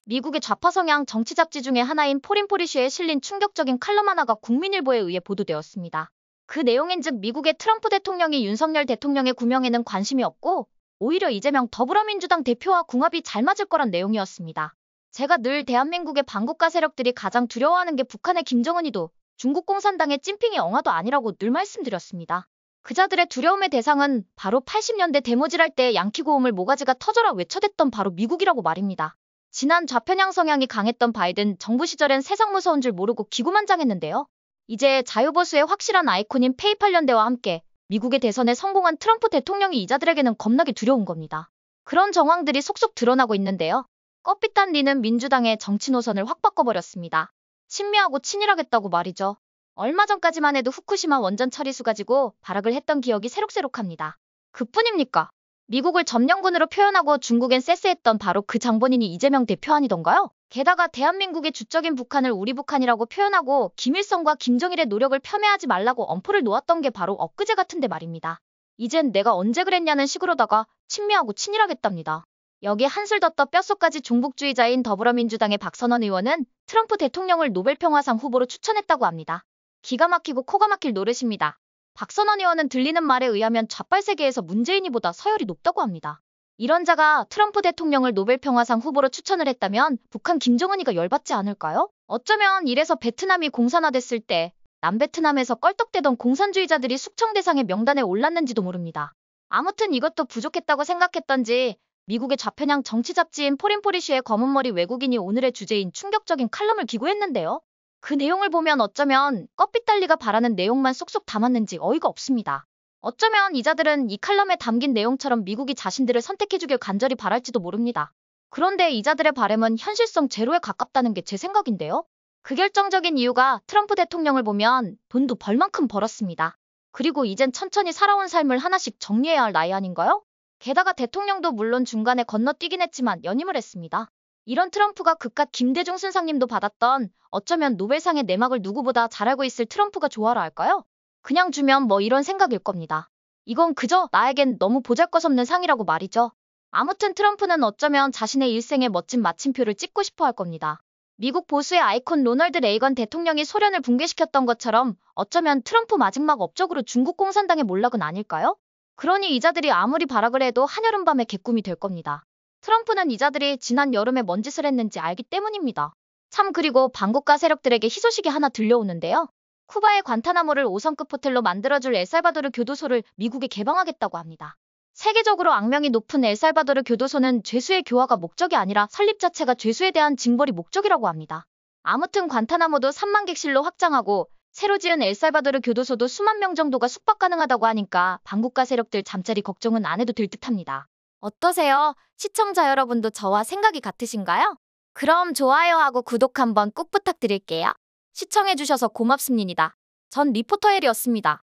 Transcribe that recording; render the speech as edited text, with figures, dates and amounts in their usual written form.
미국의 좌파 성향 정치 잡지 중에 하나인 포린포리쉬에 실린 충격적인 칼럼 하나가 국민일보에 의해 보도되었습니다. 그 내용인즉 미국의 트럼프 대통령이 윤석열 대통령의 구명에는 관심이 없고 오히려 이재명 더불어민주당 대표와 궁합이 잘 맞을 거란 내용이었습니다. 제가 늘 대한민국의 반국가 세력들이 가장 두려워하는 게 북한의 김정은이도 중국 공산당의 찐핑이 엉아도 아니라고 늘 말씀드렸습니다. 그자들의 두려움의 대상은 바로 80년대 데모질할 때 양키 고음을 모가지가 터져라 외쳐댔던 바로 미국이라고 말입니다. 지난 좌편향 성향이 강했던 바이든 정부 시절엔 세상 무서운 줄 모르고 기고만장했는데요. 이제 자유보수의 확실한 아이콘인 페이팔 연대와 함께 미국의 대선에 성공한 트럼프 대통령이 이자들에게는 겁나게 두려운 겁니다. 그런 정황들이 속속 드러나고 있는데요. 껍빛단 리는 민주당의 정치 노선을 확 바꿔버렸습니다. 친미하고 친일하겠다고 말이죠. 얼마 전까지만 해도 후쿠시마 원전 처리수 가지고 발악을 했던 기억이 새록새록합니다. 그뿐입니까? 미국을 점령군으로 표현하고 중국엔 쎄쎄했던 바로 그 장본인이 이재명 대표 아니던가요? 게다가 대한민국의 주적인 북한을 우리 북한이라고 표현하고 김일성과 김정일의 노력을 폄훼하지 말라고 엄포를 놓았던 게 바로 엊그제 같은데 말입니다. 이젠 내가 언제 그랬냐는 식으로다가 친미하고 친일하겠답니다. 여기에 한술 더 떠 뼛속까지 종북주의자인 더불어민주당의 박선원 의원은 트럼프 대통령을 노벨평화상 후보로 추천했다고 합니다. 기가 막히고 코가 막힐 노릇입니다. 박선원 의원은 들리는 말에 의하면 좌빨 세계에서 문재인이보다 서열이 높다고 합니다. 이런 자가 트럼프 대통령을 노벨평화상 후보로 추천을 했다면 북한 김정은이가 열받지 않을까요? 어쩌면 이래서 베트남이 공산화됐을 때 남베트남에서 껄떡대던 공산주의자들이 숙청 대상의 명단에 올랐는지도 모릅니다. 아무튼 이것도 부족했다고 생각했던지 미국의 좌편향 정치 잡지인 포린포리쉬의 검은머리 외국인이 오늘의 주제인 충격적인 칼럼을 기고했는데요. 그 내용을 보면 어쩌면 껍빛달리가 바라는 내용만 쏙쏙 담았는지 어이가 없습니다. 어쩌면 이자들은 이 칼럼에 담긴 내용처럼 미국이 자신들을 선택해주길 간절히 바랄지도 모릅니다. 그런데 이자들의 바램은 현실성 제로에 가깝다는 게 제 생각인데요. 그 결정적인 이유가 트럼프 대통령을 보면 돈도 벌만큼 벌었습니다. 그리고 이젠 천천히 살아온 삶을 하나씩 정리해야 할 나이 아닌가요? 게다가 대통령도 물론 중간에 건너뛰긴 했지만 연임을 했습니다. 이런 트럼프가 그깟 김대중 순상님도 받았던 어쩌면 노벨상의 내막을 누구보다 잘 알고 있을 트럼프가 좋아라 할까요? 그냥 주면 뭐 이런 생각일 겁니다. 이건 그저 나에겐 너무 보잘것없는 상이라고 말이죠. 아무튼 트럼프는 어쩌면 자신의 일생에 멋진 마침표를 찍고 싶어 할 겁니다. 미국 보수의 아이콘 로널드 레이건 대통령이 소련을 붕괴시켰던 것처럼 어쩌면 트럼프 마지막 업적으로 중국 공산당의 몰락은 아닐까요? 그러니 이자들이 아무리 발악을 해도 한여름밤의 개꿈이 될 겁니다. 트럼프는 이자들이 지난 여름에 뭔 짓을 했는지 알기 때문입니다. 참 그리고 반국가 세력들에게 희소식이 하나 들려오는데요. 쿠바의 관타나모를 5성급 호텔로 만들어줄 엘살바도르 교도소를 미국에 개방하겠다고 합니다. 세계적으로 악명이 높은 엘살바도르 교도소는 죄수의 교화가 목적이 아니라 설립 자체가 죄수에 대한 징벌이 목적이라고 합니다. 아무튼 관타나모도 3만 객실로 확장하고 새로 지은 엘살바도르 교도소도 수만 명 정도가 숙박 가능하다고 하니까 반국가 세력들 잠자리 걱정은 안 해도 될 듯합니다. 어떠세요? 시청자 여러분도 저와 생각이 같으신가요? 그럼 좋아요하고 구독 한번 꼭 부탁드릴게요. 시청해주셔서 고맙습니다. 전 리포터 헬이었습니다.